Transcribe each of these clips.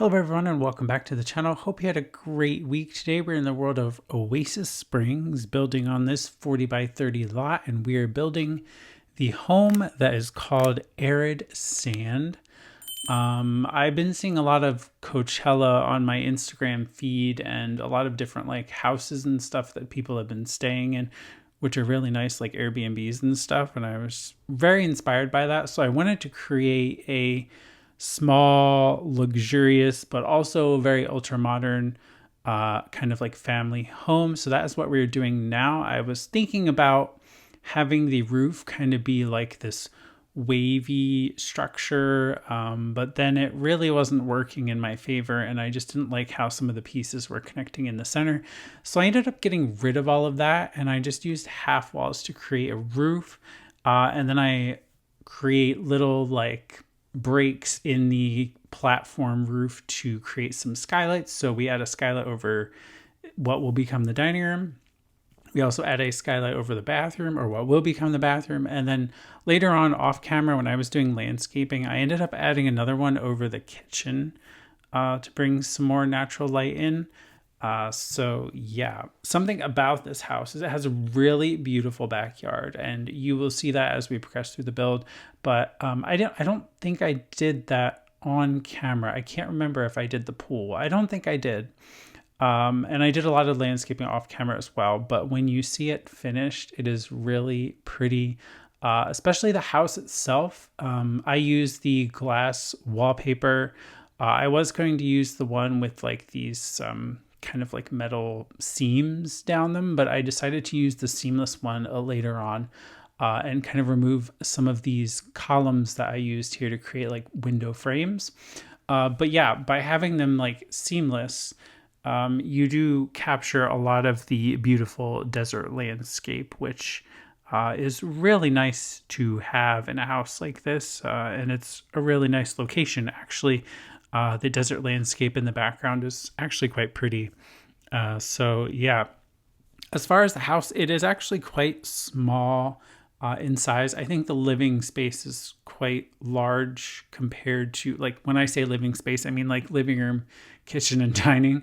Hello everyone and welcome back to the channel. Hope you had a great week. Today we're in the world of Oasis Springs, building on this 40 by 30 lot, and we are building the home that is called Arid Sand. I've been seeing a lot of Coachella on my Instagram feed and a lot of different like houses and stuff that people have been staying in, which are really nice, like Airbnbs and stuff, and I was very inspired by that. So I wanted to create a small, luxurious, but also very ultra modern kind of like family home. So that is what we're doing now. I was thinking about having the roof kind of be like this wavy structure, but then it really wasn't working in my favor, and I just didn't like how some of the pieces were connecting in the center. So I ended up getting rid of all of that, and I just used half walls to create a roof, and then I create little like breaks in the platform roof to create some skylights. So we add a skylight over what will become the dining room. We also add a skylight over the bathroom, or what will become the bathroom. And then later on off camera, when I was doing landscaping, I ended up adding another one over the kitchen to bring some more natural light in. So yeah, something about this house is it has a really beautiful backyard, and you will see that as we progress through the build. But I don't think I did that on camera. I can't remember if I did the pool. I don't think I did. And I did a lot of landscaping off camera as well. But when you see it finished, it is really pretty. Especially the house itself. I used the glass wallpaper. I was going to use the one with like these kind of like metal seams down them, but I decided to use the seamless one later on and kind of remove some of these columns that I used here to create like window frames. But yeah, by having them like seamless, you do capture a lot of the beautiful desert landscape, which is really nice to have in a house like this. And it's a really nice location, actually. The desert landscape in the background is actually quite pretty. So yeah, as far as the house, it is actually quite small in size. I think the living space is quite large compared to, like, when I say living space, I mean like living room, kitchen, and dining.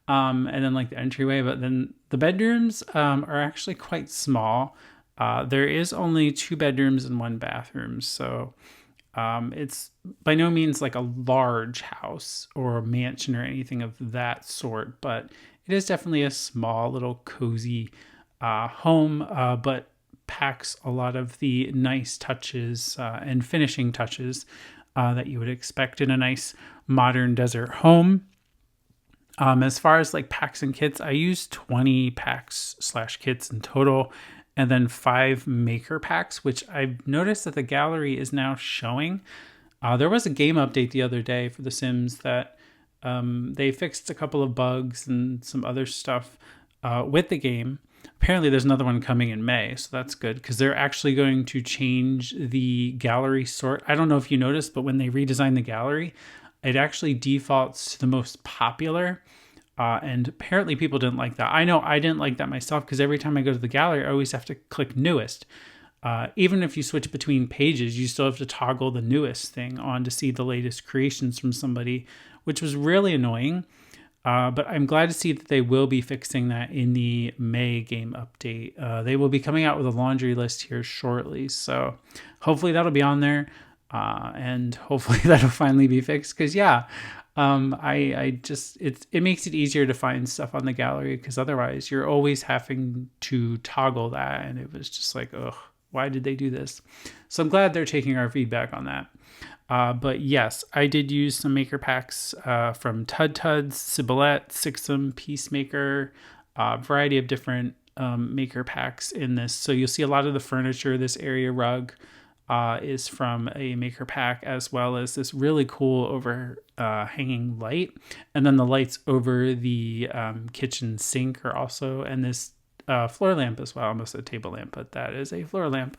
And then like the entryway, but then the bedrooms are actually quite small. There is only 2 bedrooms and 1 bathroom. So it's by no means like a large house or a mansion or anything of that sort, but it is definitely a small little cozy home, but packs a lot of the nice touches and finishing touches that you would expect in a nice modern desert home. As far as like packs and kits, I used 20 packs/kits in total, and then 5 maker packs, which I've noticed that the gallery is now showing. There was a game update the other day for The Sims that they fixed a couple of bugs and some other stuff with the game. Apparently there's another one coming in May, so that's good, because they're actually going to change the gallery sort. I don't know if you noticed, but when they redesign the gallery, it actually defaults to the most popular. And apparently people didn't like that. I know I didn't like that myself, because every time I go to the gallery, I always have to click newest. Even if you switch between pages, you still have to toggle the newest thing on to see the latest creations from somebody, which was really annoying. But I'm glad to see that they will be fixing that in the May game update. They will be coming out with a laundry list here shortly. So hopefully that'll be on there. And hopefully that'll finally be fixed, because yeah, I just, it makes it easier to find stuff on the gallery, because otherwise you're always having to toggle that, and it was just like, ugh, why did they do this? So I'm glad they're taking our feedback on that. But yes, I did use some maker packs from Tuds, Simoleons, Sixum, Peacemaker, a variety of different maker packs in this. So you'll see a lot of the furniture. This area rug is from a maker pack, as well as this really cool overhanging light, and then the lights over the kitchen sink are also, and this floor lamp as well. Almost a table lamp, but that is a floor lamp.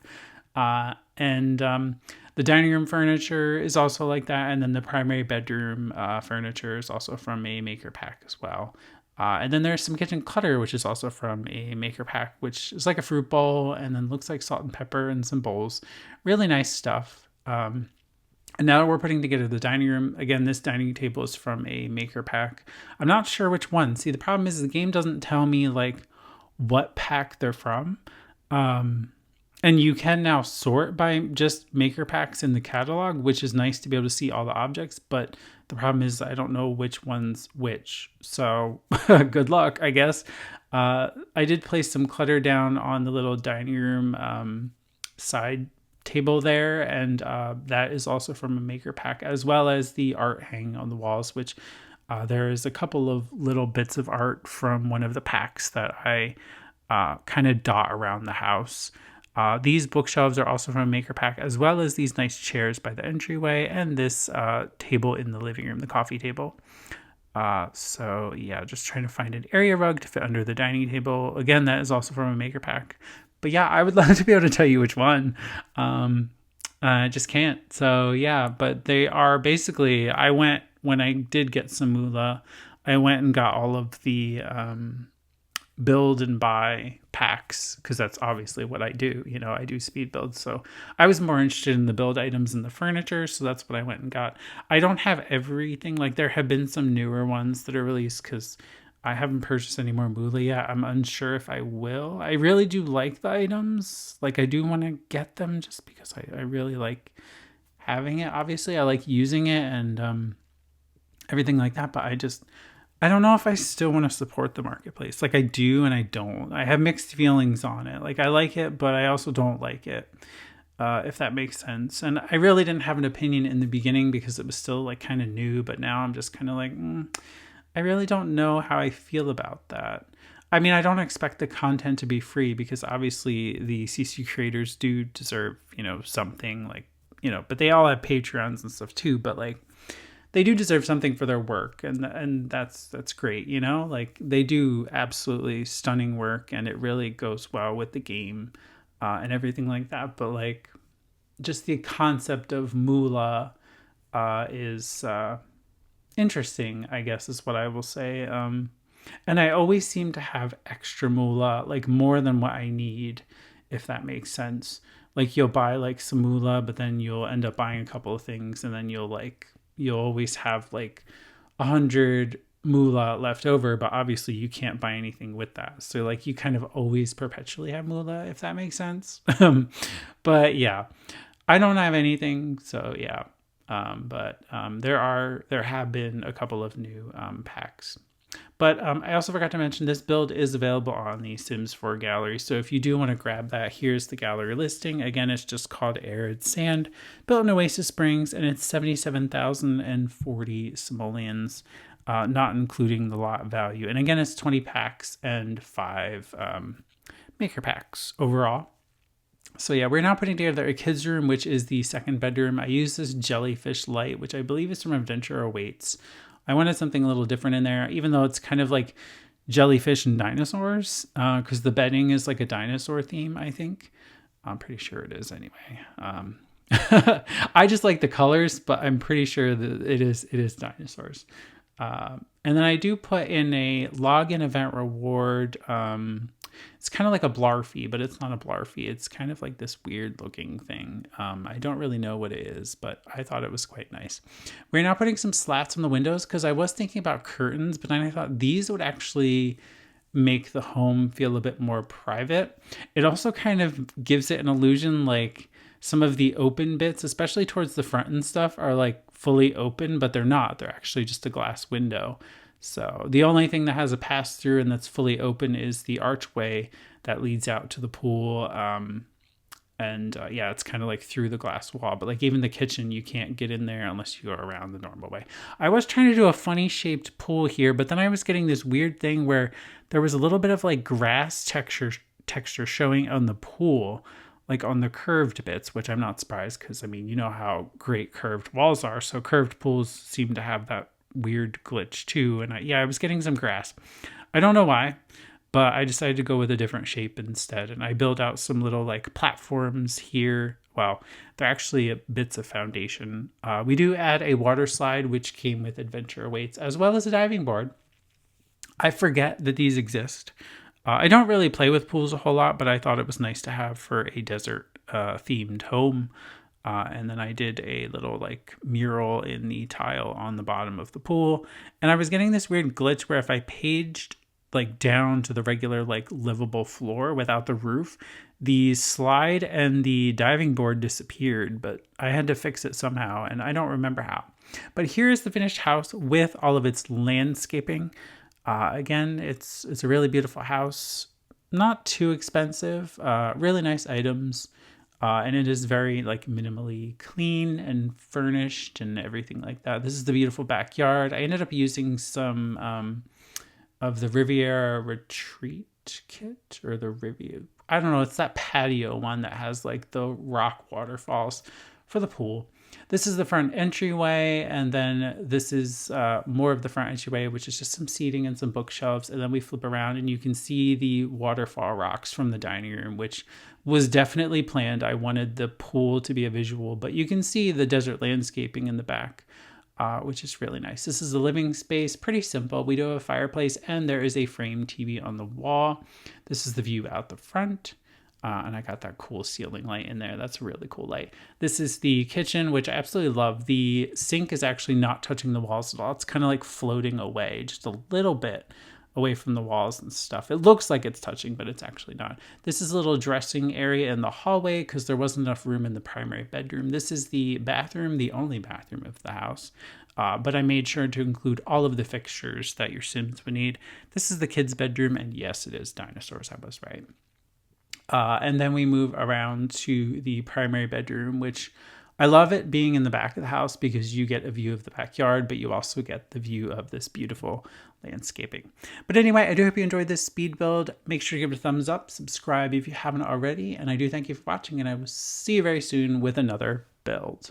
And the dining room furniture is also like that, and then the primary bedroom furniture is also from a maker pack as well. And then there's some kitchen clutter, which is also from a maker pack, which is like a fruit bowl, and then looks like salt and pepper and some bowls. Really nice stuff. And now we're putting together the dining room. Again, this dining table is from a maker pack. I'm not sure which one. See, the problem is the game doesn't tell me like what pack they're from. And you can now sort by just maker packs in the catalog, which is nice to be able to see all the objects. But the problem is I don't know which one's which. So good luck, I guess. I did place some clutter down on the little dining room side table there, and that is also from a maker pack, as well as the art hanging on the walls, which there is a couple of little bits of art from one of the packs that I kind of dot around the house. These bookshelves are also from a maker pack, as well as these nice chairs by the entryway and this table in the living room, the coffee table. So yeah, just trying to find an area rug to fit under the dining table. Again, that is also from a maker pack. But yeah, I would love to be able to tell you which one. I just can't. So yeah, but they are basically, when I did get some moolah, I went and got all of the build and buy packs, because that's obviously what I do. You know, I do speed builds. So I was more interested in the build items and the furniture. So that's what I went and got. I don't have everything. Like there have been some newer ones that are released because I haven't purchased any more moolah yet. I'm unsure if I will. I really do like the items. Like I do want to get them just because I really like having it. Obviously, I like using it and everything like that. But I don't know if I still want to support the marketplace. Like I do and I don't. I have mixed feelings on it. Like I like it, but I also don't like it, if that makes sense. And I really didn't have an opinion in the beginning because it was still like kind of new. But now I'm just kind of like, I really don't know how I feel about that. I mean, I don't expect the content to be free because obviously the CC creators do deserve, something like, but they all have Patreons and stuff too. But like, they do deserve something for their work, and that's great, like they do absolutely stunning work, and it really goes well with the game and everything like that. But like, just the concept of moolah is interesting, I guess, is what I will say. And I always seem to have extra moolah, like more than what I need, if that makes sense. Like you'll buy like some moolah, but then you'll end up buying a couple of things, and then you'll always have like 100 moolah left over, but obviously you can't buy anything with that. So like you kind of always perpetually have moolah, if that makes sense. But yeah, I don't have anything. So yeah. But there have been a couple of new packs. But I also forgot to mention this build is available on the Sims 4 gallery. So if you do want to grab that, here's the gallery listing. Again, it's just called Arid Sand, built in Oasis Springs, and it's 77,040 simoleons, not including the lot value. And again, it's 20 packs and 5 maker packs overall. So yeah, we're now putting together a kid's room, which is the second bedroom. I use this jellyfish light, which I believe is from Adventure Awaits. I wanted something a little different in there, even though it's kind of like jellyfish and dinosaurs, because the bedding is like a dinosaur theme, I think. I'm pretty sure it is anyway. I just like the colors, but I'm pretty sure that it is dinosaurs. And then I do put in a login event reward. It's kind of like a blarfy, but it's not a blarfy. It's kind of like this weird looking thing. I don't really know what it is, but I thought it was quite nice. We're now putting some slats on the windows because I was thinking about curtains, but then I thought these would actually make the home feel a bit more private. It also kind of gives it an illusion like some of the open bits, especially towards the front and stuff, are like fully open, but they're not. They're actually just a glass window. So the only thing that has a pass through and that's fully open is the archway that leads out to the pool. Yeah, it's kind of like through the glass wall, but like even the kitchen, you can't get in there unless you go around the normal way. I was trying to do a funny shaped pool here, but then I was getting this weird thing where there was a little bit of like grass texture showing on the pool, like on the curved bits, which I'm not surprised because, I mean, you know how great curved walls are. So curved pools seem to have that weird glitch too. And I was getting some grass. I don't know why, but I decided to go with a different shape instead. And I built out some little like platforms here. Well, they're actually bits of foundation. We do add a water slide, which came with Adventure Awaits, as well as a diving board. I forget that these exist. I don't really play with pools a whole lot, but I thought it was nice to have for a desert themed home. And then I did a little like mural in the tile on the bottom of the pool. And I was getting this weird glitch where if I paged like down to the regular like livable floor without the roof, the slide and the diving board disappeared, but I had to fix it somehow and I don't remember how. But here's the finished house with all of its landscaping. Again, it's a really beautiful house, not too expensive, really nice items. And it is very like minimally clean and furnished and everything like that. This is the beautiful backyard. I ended up using some of the Riviera Retreat kit or the Riviera. I don't know. It's that patio one that has like the rock waterfalls for the pool. This is the front entryway, and then this is more of the front entryway, which is just some seating and some bookshelves. And then we flip around and you can see the waterfall rocks from the dining room, which was definitely planned. I wanted the pool to be a visual, but you can see the desert landscaping in the back, which is really nice. This is the living space, pretty simple. We do have a fireplace and there is a framed TV on the wall. This is the view out the front. And I got that cool ceiling light in there. That's a really cool light. This is the kitchen, which I absolutely love. The sink is actually not touching the walls at all. It's kind of like floating away just a little bit away from the walls and stuff. It looks like it's touching, but it's actually not. This is a little dressing area in the hallway because there wasn't enough room in the primary bedroom. This is the bathroom, the only bathroom of the house. But I made sure to include all of the fixtures that your Sims would need. This is the kids' bedroom, and yes, it is dinosaurs. I was right. And then we move around to the primary bedroom, which I love it being in the back of the house because you get a view of the backyard, but you also get the view of this beautiful landscaping. But anyway, I do hope you enjoyed this speed build. Make sure to give it a thumbs up, subscribe if you haven't already, and I do thank you for watching, and I will see you very soon with another build.